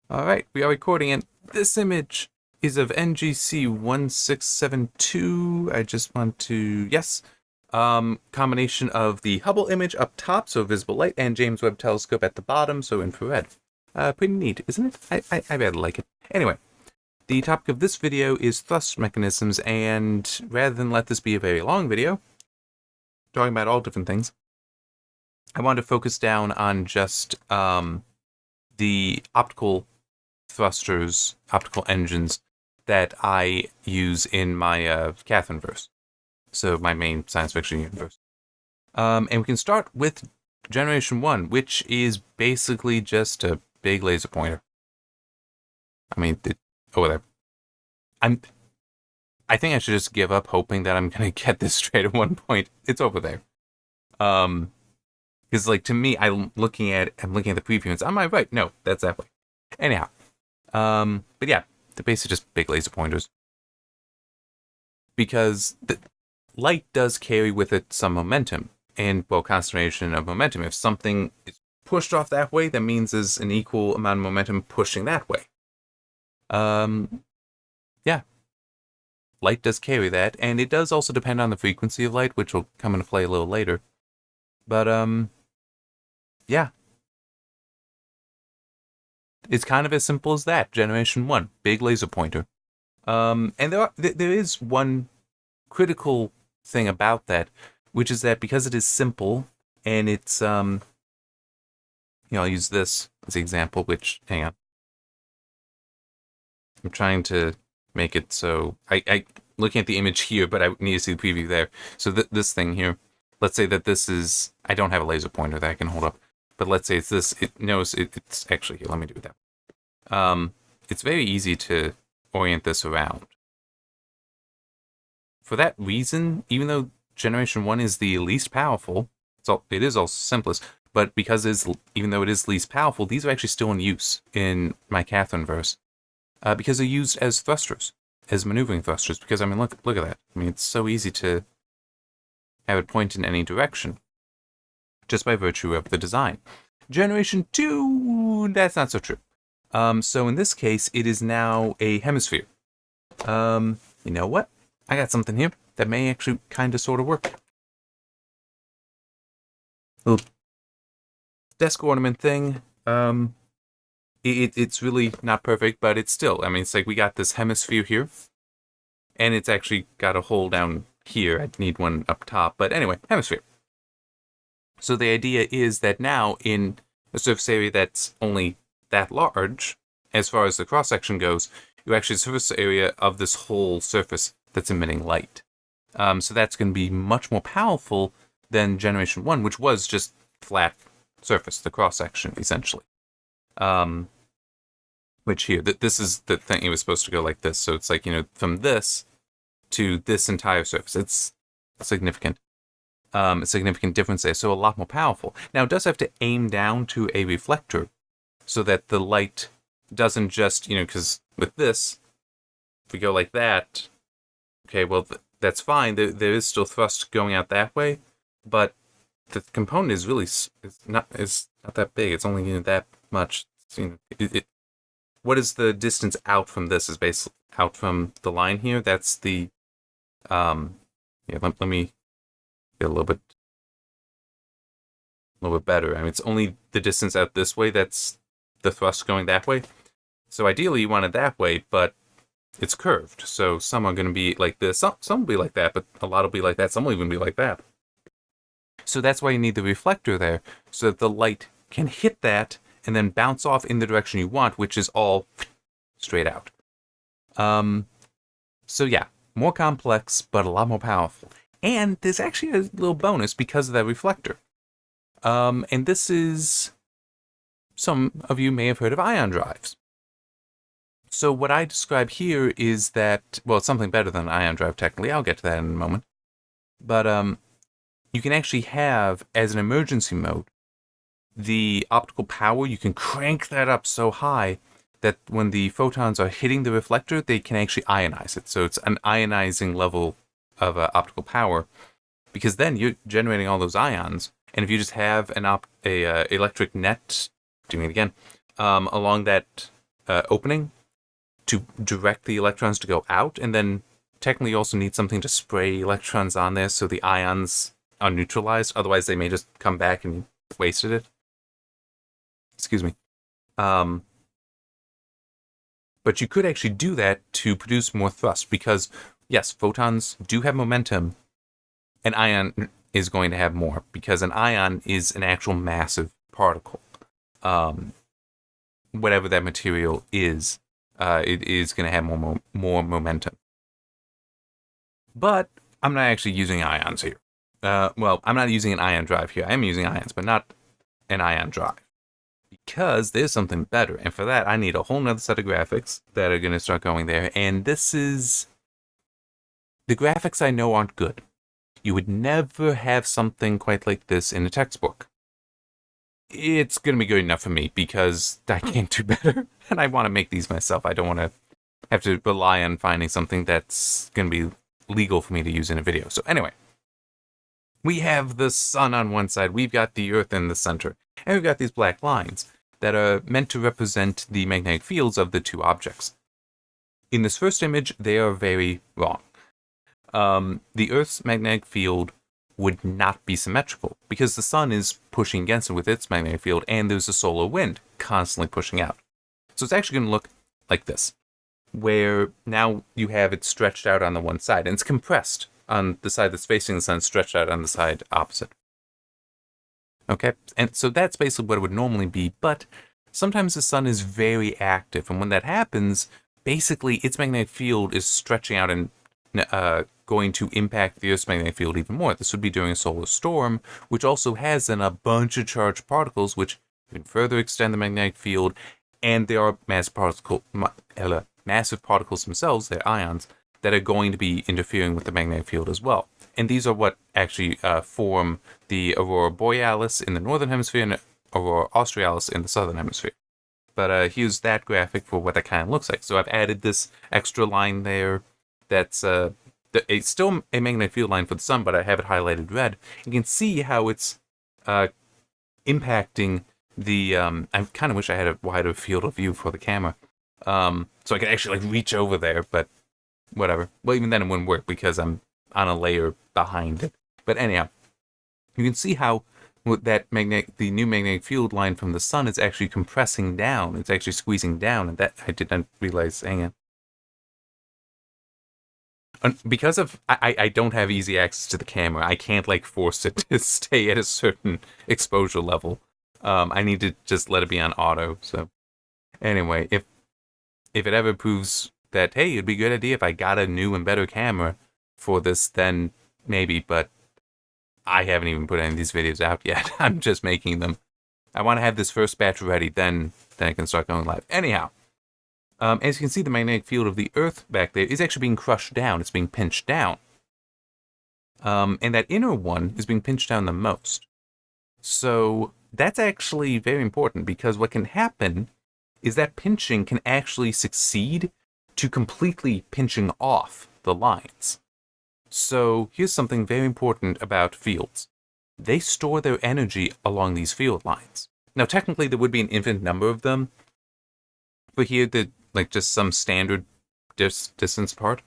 Alright, we are recording, and this image is of NGC 1672. I just want to, yes. Combination of the Hubble image up top, so visible light, and James Webb Telescope at the bottom, so infrared. Pretty neat, isn't it? I rather like it. Anyway, the topic of this video is thrust mechanisms, and rather than let this be a very long video, talking about all different things, I want to focus down on just the optical thrusters, optical engines that I use in my Catherineverse, so my main science fiction universe. And we can start with Generation 1, which is basically just a big laser pointer. I mean, over there. I think I should just give up hoping that I'm going to get this straight at one point. It's over there. Because, like, to me, I'm looking at the preview and am I right? No, that's that way. Anyhow. But yeah, they're basically just big laser pointers. Because the light does carry with it some momentum, and, well, concentration of momentum. If something is pushed off that way, that means there's an equal amount of momentum pushing that way. Yeah. Light does carry that, and it does also depend on the frequency of light, which will come into play a little later. But, yeah. It's kind of as simple as that. Generation 1, big laser pointer. And there is one critical thing about that, which is that because it is simple, and it's, I'll use this as an example, which, hang on. I'm trying to make it so, I looking at the image here, but I need to see the preview there. So this thing here, let's say that this is, I don't have a laser pointer that I can hold up, but let's say it's this, it's actually, here, let me do that. It's very easy to orient this around. For that reason, even though Generation 1 is the least powerful, it is also simplest, but because even though it is least powerful, these are actually still in use in my Catherineverse. Because they're used as thrusters, as maneuvering thrusters, because, I mean, look at that. I mean, it's so easy to have it point in any direction, just by virtue of the design. Generation 2, that's not so true. So in this case, it is now a hemisphere. You know what? I got something here that may actually kind of sort of work. Little desk ornament thing. It's really not perfect, but it's still, I mean, it's like we got this hemisphere here, and it's actually got a hole down here. I'd need one up top, but anyway, hemisphere. So the idea is that now in a surface area that's only that large, as far as the cross-section goes, you actually have a surface area of this whole surface that's emitting light. So that's going to be much more powerful than Generation 1, which was just flat surface, the cross-section, essentially. Which here, this is the thing, it was supposed to go like this. So it's like, from this to this entire surface. It's significant. A significant difference there, so a lot more powerful. Now, it does have to aim down to a reflector so that the light doesn't just, because with this, if we go like that, okay, well, that's fine. There is still thrust going out that way, but the component is really not that big. It's only that much. What is the distance out from this? Is basically out from the line here. That's the let me get a little bit better. I mean, it's only the distance out this way that's the thrust going that way. So ideally, you want it that way, but it's curved. So some are going to be like this. Some will be like that, but a lot will be like that. Some will even be like that. So that's why you need the reflector there, so that the light can hit that and then bounce off in the direction you want, which is all straight out. So yeah, more complex, but a lot more powerful. And there's actually a little bonus because of that reflector. And this is, some of you may have heard of ion drives. So what I describe here is that, well, it's something better than an ion drive technically. I'll get to that in a moment. But you can actually have, as an emergency mode, the optical power, you can crank that up so high that when the photons are hitting the reflector, they can actually ionize it. So it's an ionizing level of optical power, because then you're generating all those ions. And if you just have an electric net, doing it again, along that opening to direct the electrons to go out, and then technically you also need something to spray electrons on there so the ions are neutralized. Otherwise, they may just come back and you wasted it. Excuse me. But you could actually do that to produce more thrust because, yes, photons do have momentum. An ion is going to have more because an ion is an actual massive particle. Whatever that material is, it is going to have more momentum. But I'm not actually using ions here. Well, I'm not using an ion drive here. I am using ions, but not an ion drive. Because there's something better. And for that, I need a whole nother set of graphics that are going to start going there. And this is... The graphics I know aren't good. You would never have something quite like this in a textbook. It's going to be good enough for me because I can't do better. And I want to make these myself. I don't want to have to rely on finding something that's going to be legal for me to use in a video. So anyway, we have the sun on one side. We've got the earth in the center. And we've got these black lines that are meant to represent the magnetic fields of the two objects. In this first image, they are very wrong. The Earth's magnetic field would not be symmetrical because the sun is pushing against it with its magnetic field and there's a solar wind constantly pushing out. So it's actually going to look like this, where now you have it stretched out on the one side and it's compressed on the side that's facing the sun, stretched out on the side opposite. Okay, and so that's basically what it would normally be, but sometimes the sun is very active, and when that happens, basically its magnetic field is stretching out and going to impact the Earth's magnetic field even more. This would be during a solar storm, which also has then a bunch of charged particles, which can further extend the magnetic field, and there are massive particles themselves, they're ions, that are going to be interfering with the magnetic field as well. And these are what actually form the aurora borealis in the northern hemisphere and aurora australis in the southern hemisphere. But here's that graphic for what that kind of looks like. So I've added this extra line there that's it's still a magnetic field line for the sun, but I have it highlighted red. You can see how it's impacting the... I kind of wish I had a wider field of view for the camera. So I could actually reach over there, but whatever. Well, even then it wouldn't work because I'm on a layer behind it. But anyhow, you can see how the new magnetic field line from the sun is actually compressing down. It's actually squeezing down, and that I did not realize. Hang on. Because of I don't have easy access to the camera, I can't force it to stay at a certain exposure level. I need to just let it be on auto. So anyway, if it ever proves that, hey, it'd be a good idea if I got a new and better camera for this, then maybe, but I haven't even put any of these videos out yet. I'm just making them. I want to have this first batch ready, then I can start going live. Anyhow, as you can see, the magnetic field of the Earth back there is actually being crushed down. It's being pinched down. And that inner one is being pinched down the most. So that's actually very important because what can happen is that pinching can actually succeed to completely pinching off the lines. So here's something very important about fields. They store their energy along these field lines. Now, technically, there would be an infinite number of them. But here, they're just some standard distance apart.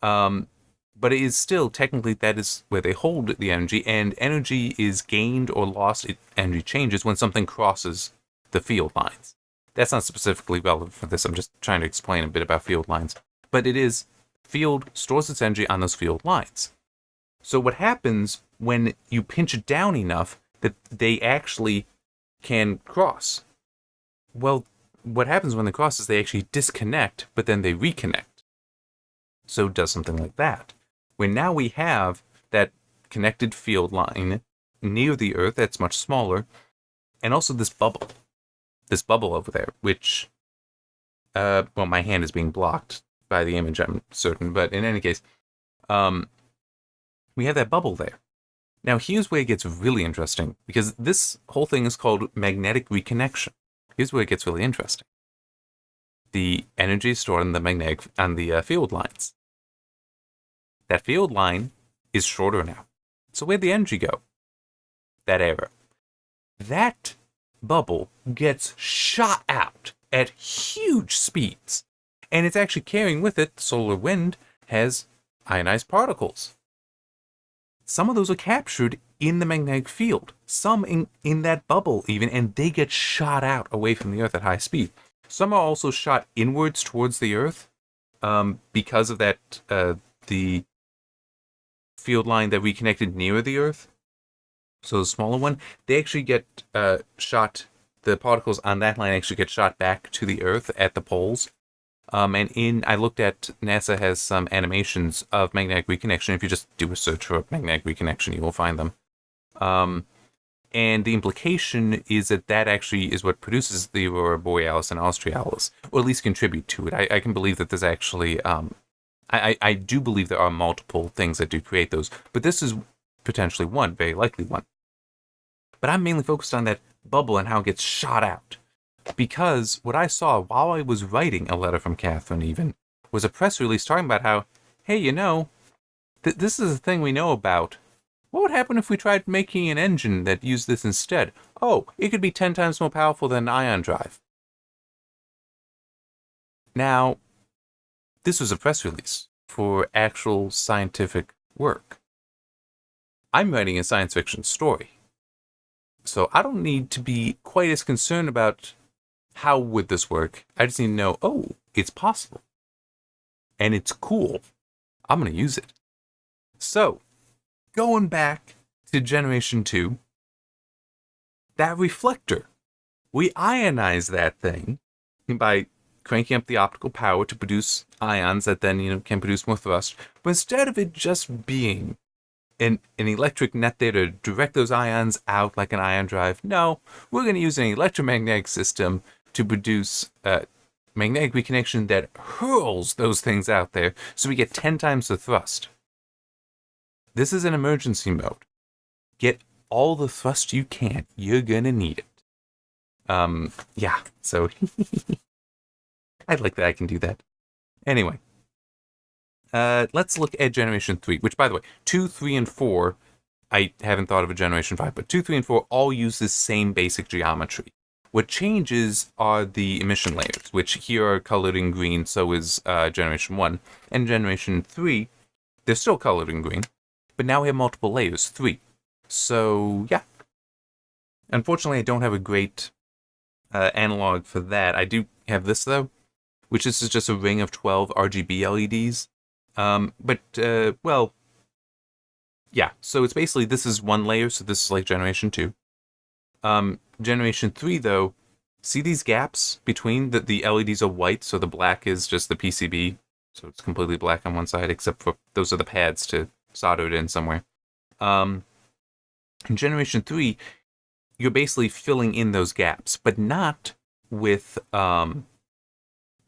But it is still, technically, that is where they hold the energy, and energy is gained or lost, energy changes when something crosses the field lines. That's not specifically relevant for this, I'm just trying to explain a bit about field lines. But it is, field stores its energy on those field lines. So what happens when you pinch it down enough that they actually can cross? Well, what happens when they cross is they actually disconnect, but then they reconnect. So it does something like that. Where now we have that connected field line near the Earth that's much smaller, and also this bubble. This bubble over there, which, well, my hand is being blocked by the image, I'm certain, but in any case, we have that bubble there. Now, here's where it gets really interesting, because this whole thing is called magnetic reconnection. Here's where it gets really interesting. The energy is stored on the field lines. That field line is shorter now. So where'd the energy go? That arrow. That bubble gets shot out at huge speeds. And it's actually carrying with it, solar wind has ionized particles. Some of those are captured in the magnetic field, some in that bubble even, and they get shot out away from the Earth at high speed. Some are also shot inwards towards the Earth because of that, the field line that reconnected nearer the Earth. So the smaller one, they actually get shot, the particles on that line actually get shot back to the Earth at the poles. I looked at, NASA has some animations of magnetic reconnection. If you just do a search for magnetic reconnection, you will find them. And the implication is that actually is what produces the aurora borealis and australis, or at least contribute to it. I can believe that there's actually, I do believe there are multiple things that do create those, but this is potentially one, very likely one. But I'm mainly focused on that bubble and how it gets shot out. Because what I saw while I was writing a letter from Catherine even, was a press release talking about how, hey, you know, this is a thing we know about. What would happen if we tried making an engine that used this instead? Oh, it could be 10 times more powerful than an ion drive. Now, this was a press release for actual scientific work. I'm writing a science fiction story. So I don't need to be quite as concerned about how would this work. I just need to know, oh, it's possible. And it's cool. I'm going to use it. So, going back to Generation 2, that reflector, we ionize that thing by cranking up the optical power to produce ions that then, can produce more thrust. But instead of it just being an electric net there to direct those ions out like an ion drive, no, we're going to use an electromagnetic system to produce magnetic reconnection that hurls those things out there so we get 10 times the thrust. This is an emergency mode. Get all the thrust you can. You're going to need it. Yeah, so I like that I can do that. Anyway, let's look at Generation 3, which, by the way, 2, 3, and 4, I haven't thought of a Generation 5, but 2, 3, and 4 all use the same basic geometry. What changes are the emission layers, which here are colored in green, so is Generation 1. And Generation 3, they're still colored in green, but now we have multiple layers, 3. So, yeah. Unfortunately, I don't have a great analog for that. I do have this, though, which is just a ring of 12 RGB LEDs. Well, yeah. So it's basically, this is one layer, so this is like Generation 2. Generation 3, though, see these gaps between the LEDs are white, so the black is just the PCB, so it's completely black on one side, except for those are the pads to solder it in somewhere. In Generation 3, you're basically filling in those gaps, but not with, not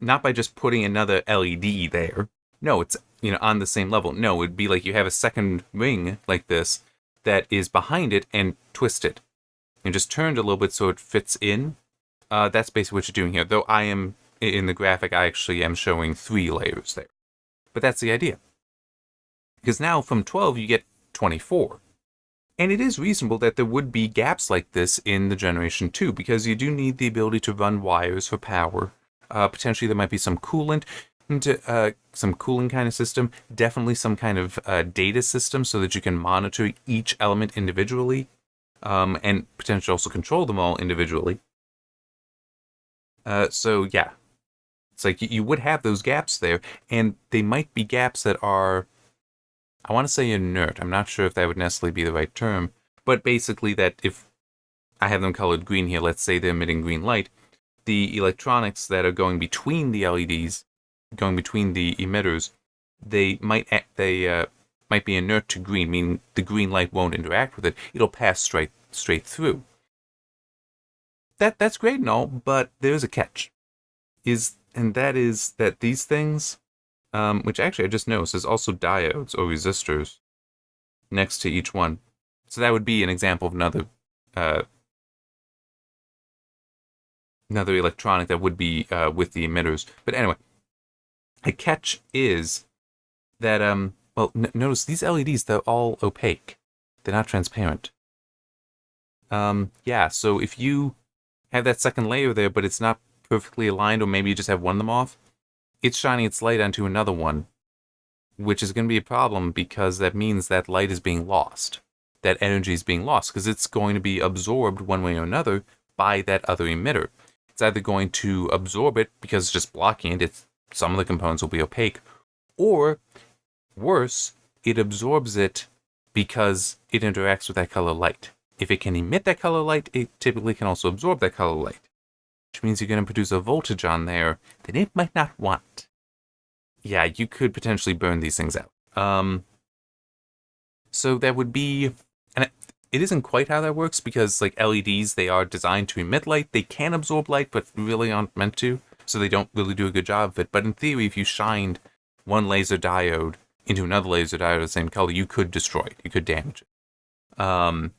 by just putting another LED there. No, it's, on the same level. No, it'd be like you have a second ring like this that is behind it and twisted. And just turned a little bit so it fits in. That's basically what you're doing here. Though I am, in the graphic, I actually am showing 3 layers there. But that's the idea. Because now from 12 you get 24. And it is reasonable that there would be gaps like this in the Generation 2, because you do need the ability to run wires for power. Potentially there might be some coolant, some cooling kind of system. Definitely some kind of data system so that you can monitor each element individually. And potentially also control them all individually. So yeah, it's like you would have those gaps there, and they might be gaps that are, I want to say inert. I'm not sure if that would necessarily be the right term, but basically that if I have them colored green here, let's say they're emitting green light, the electronics that are going between the LEDs, going between the emitters, they might be inert to green, meaning the green light won't interact with it. It'll pass straight through. That's great and all, but there's a catch. That is that these things, which actually I just noticed, there's also diodes or resistors next to each one. So that would be an example of another electronic that would be with the emitters. But anyway, the catch is that notice these LEDs, they're all opaque. They're not transparent. Yeah, so if you have that second layer there, but it's not perfectly aligned, or maybe you just have one of them off, it's shining its light onto another one, which is going to be a problem because that means that light is being lost. That energy is being lost because it's going to be absorbed one way or another by that other emitter. It's either going to absorb it because it's just blocking it, some of the components will be opaque, or worse, it absorbs it because it interacts with that color light. If it can emit that color light, it typically can also absorb that color light, which means you're going to produce a voltage on there that it might not want. Yeah, you could potentially burn these things out. So that would be, and it isn't quite how that works because like LEDs, they are designed to emit light. They can absorb light, but really aren't meant to, so they don't really do a good job of it. But in theory, if you shined one laser diode into another laser diode of the same color, you could destroy it. You could damage it.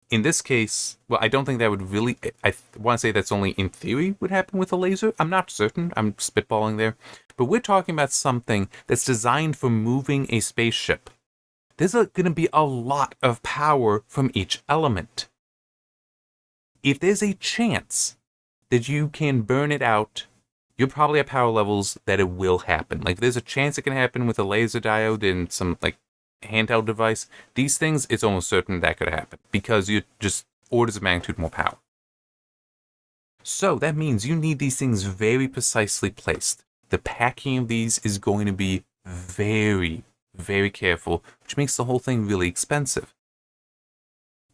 In this case, well, I don't think that would really, I want to say that's only in theory would happen with a laser. I'm not certain. I'm spitballing there. But we're talking about something that's designed for moving a spaceship. There's going to be a lot of power from each element. If there's a chance that you can burn it out, you'll probably have power levels that it will happen. Like, there's a chance it can happen with a laser diode in some, like, handheld device. These things, it's almost certain that could happen because you're just orders of magnitude more power. So that means you need these things very precisely placed. The packing of these is going to be very, very careful, which makes the whole thing really expensive.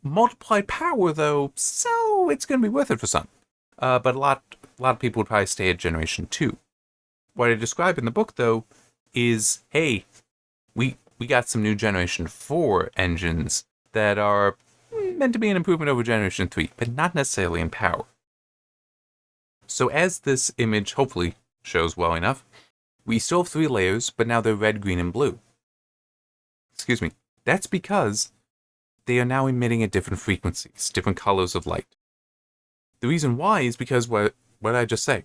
Multiplied power, though, so it's going to be worth it for some. But a lot of people would probably stay at Generation 2. What I describe in the book, though, is, hey, we got some new Generation 4 engines that are meant to be an improvement over Generation 3, but not necessarily in power. So as this image hopefully shows well enough, we still have 3 layers, but now they're red, green, and blue. Excuse me. That's because they are now emitting at different frequencies, different colors of light. The reason why is because what did I just say?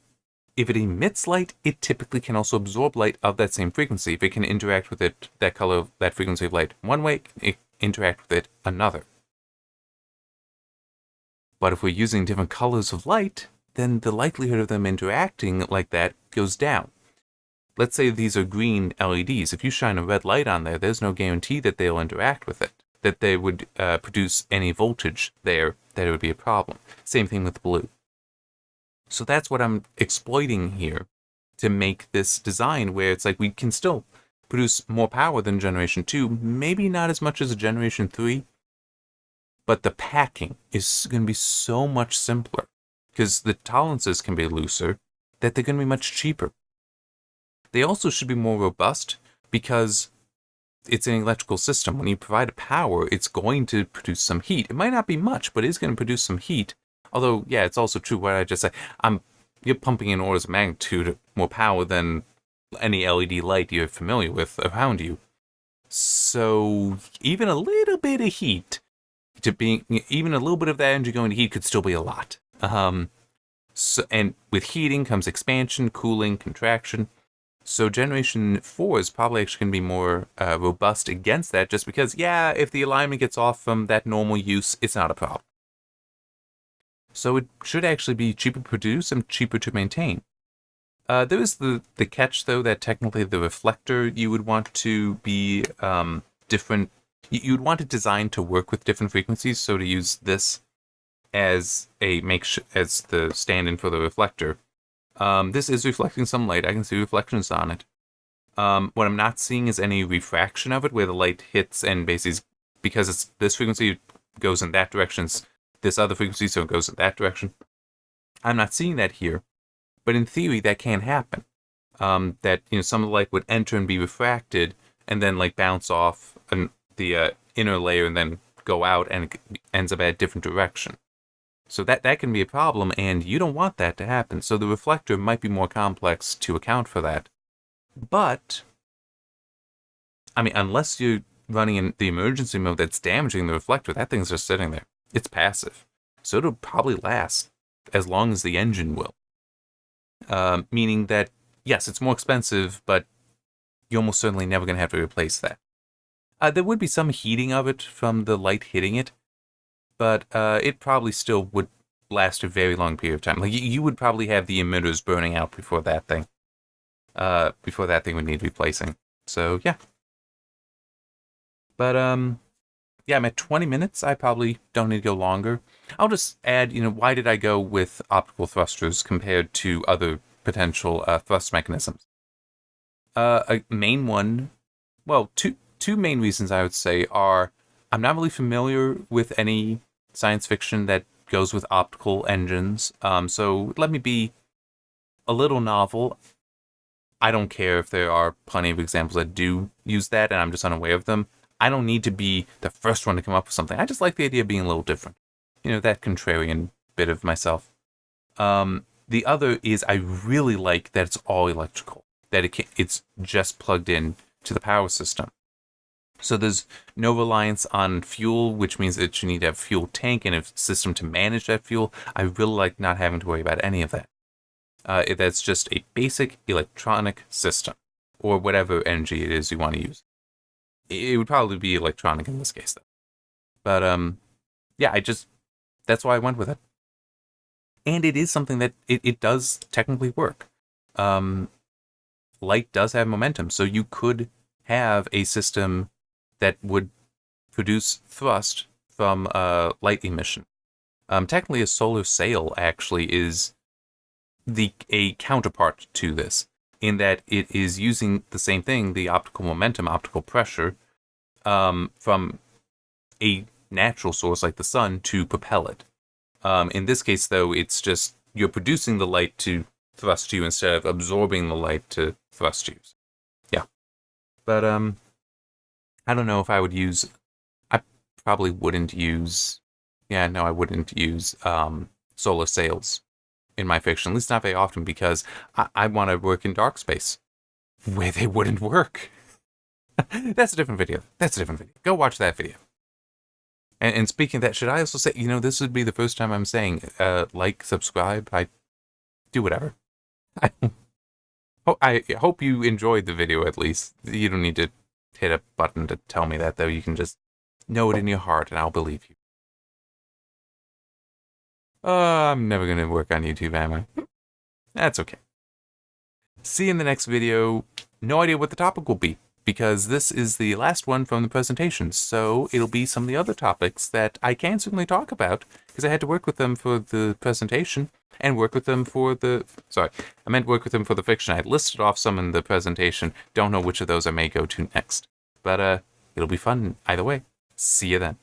If it emits light, it typically can also absorb light of that same frequency. If it can interact with it, that color, that frequency of light one way, it can interact with it another. But if we're using different colors of light, then the likelihood of them interacting like that goes down. Let's say these are green LEDs. If you shine a red light on there, there's no guarantee that they'll interact with it, that they would produce any voltage there, that it would be a problem. Same thing with blue. So that's what I'm exploiting here to make this design where it's like we can still produce more power than Generation 2, maybe not as much as a Generation 3, but the packing is going to be so much simpler because the tolerances can be looser, that they're going to be much cheaper. They also should be more robust because it's an electrical system. When you provide a power, it's going to produce some heat. It might not be much, but it's going to produce some heat. Although, yeah, it's also true what I just said. You're pumping in orders of magnitude more power than any LED light you're familiar with around you. So even a little bit of heat, even a little bit of that energy going to heat could still be a lot. And with heating comes expansion, cooling, contraction. So Generation 4 is probably actually going to be more robust against that just because, yeah, if the alignment gets off from that normal use, it's not a problem. So it should actually be cheaper to produce and cheaper to maintain. There is the catch, though, that technically the reflector you would want to be different. You'd want it designed to work with different frequencies, so to use this as as the stand-in for the reflector. This is reflecting some light. I can see reflections on it. What I'm not seeing is any refraction of it, where the light hits and basically, because it's this frequency goes in that direction, this other frequency, so it goes in that direction. I'm not seeing that here, but in theory that can happen. That some of the light would enter and be refracted, and then like bounce off the inner layer and then go out and it ends up at a different direction. So that can be a problem, and you don't want that to happen. So the reflector might be more complex to account for that. But I mean, unless you're running in the emergency mode that's damaging the reflector, that thing's just sitting there. It's passive. So it'll probably last as long as the engine will. Meaning that, yes, it's more expensive, but you're almost certainly never going to have to replace that. There would be some heating of it from the light hitting it, but it probably still would last a very long period of time. Like you would probably have the emitters burning out before that thing would need replacing. So yeah. But yeah, I'm at 20 minutes. I probably don't need to go longer. I'll just add, why did I go with optical thrusters compared to other potential thrust mechanisms? A main one, well, two main reasons I would say are I'm not really familiar with any science fiction that goes with optical engines. So let me be a little novel. I don't care if there are plenty of examples that do use that and I'm just unaware of them. I don't need to be the first one to come up with something. I just like the idea of being a little different. That contrarian bit of myself. The other is I really like that it's all electrical, that it's just plugged in to the power system. So there's no reliance on fuel, which means that you need to have a fuel tank and a system to manage that fuel. I really like not having to worry about any of that. That's just a basic electronic system, or whatever energy it is you want to use. It would probably be electronic in this case, though. But yeah, that's why I went with it. And it is something that it does technically work. Light does have momentum, so you could have a system that would produce thrust from light emission. Technically, a solar sail actually is a counterpart to this, in that it is using the same thing, the optical momentum, optical pressure, from a natural source like the sun to propel it. In this case, though, it's just you're producing the light to thrust you instead of absorbing the light to thrust you. Yeah. But I don't know if I would use... I probably wouldn't use... Yeah, no, I wouldn't use solar sails in my fiction, at least not very often, because I want to work in dark space, where they wouldn't work. That's a different video. Go watch that video. And speaking of that, should I also say, this would be the first time I'm saying, like, subscribe, I do whatever. I hope you enjoyed the video, at least. You don't need to hit a button to tell me that, though. You can just know it in your heart, and I'll believe you. I'm never going to work on YouTube, am I? That's okay. See you in the next video. No idea what the topic will be, because this is the last one from the presentation, so it'll be some of the other topics that I can certainly talk about, because I had to work with them for the presentation, and work with them for the... Sorry, I meant work with them for the fiction. I listed off some in the presentation. Don't know which of those I may go to next. But, it'll be fun either way. See you then.